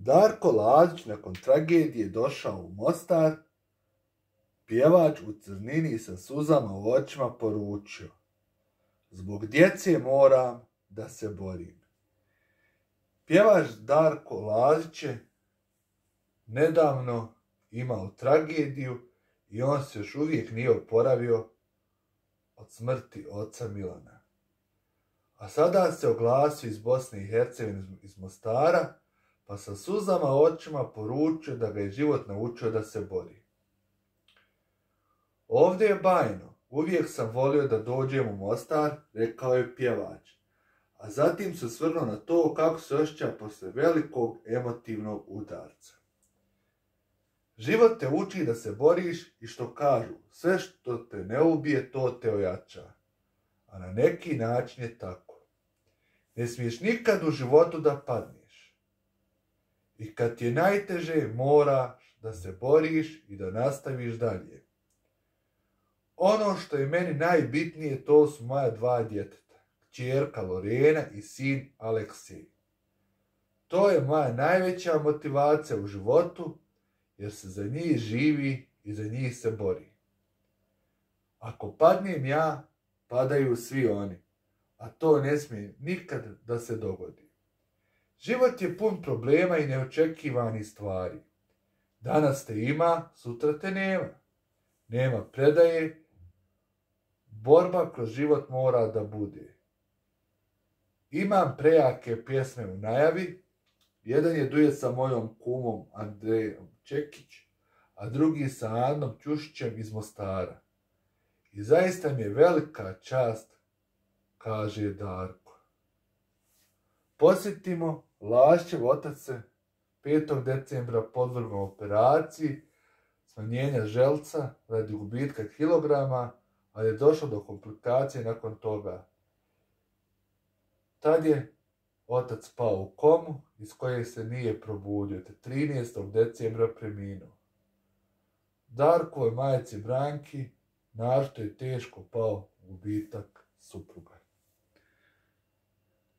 Darko Lazić nakon tragedije došao u Mostar, pjevač u crnini sa suzama u očima poručio: zbog djece moram da se borim. Pjevač Darko Lazić je nedavno imao tragediju i on se još uvijek nije oporavio od smrti oca Milana. A sada se oglasio iz Bosne i Hercegovine, iz Mostara, pa sa suzama u očima poručio da ga je život naučio da se bori. Ovdje je bajno, uvijek sam volio da dođem u Mostar, rekao je pjevač, a zatim se osvrnuo na to kako se osjeća posle velikog emotivnog udarca. Život te uči da se boriš i što kažu, sve što te ne ubije, to te ojača. A na neki način je tako. Ne smiješ nikad u životu da padneš. I kad ti je najteže, moraš da se boriš i da nastaviš dalje. Ono što je meni najbitnije, to su moja 2 djeteta, kćerka Lorena i sin Aleksej. To je moja najveća motivacija u životu, jer se za njih živi i za njih se bori. Ako padnem ja, padaju svi oni, a to ne smije nikad da se dogodi. Život je pun problema i neočekivanih stvari. Danas te ima, sutra te nema. Nema predaje, borba kroz život mora da bude. Imam prejake pjesme u najavi, jedan je duet sa mojom kumom Andrejom Čekić, a drugi sa Anom Ćušićem iz Mostara. I zaista mi je velika čast, kaže Darko. Posjetimo, Lazićev otac se 5. decembra podvrgnuo operaciji smanjenja želca radi gubitka kilograma, ali je došlo do komplikacije nakon toga. Tad je otac pao u komu iz koje se nije probudio, te 13. decembra preminuo. Darkovoj majci Branki naročito je teško pao gubitak supruga.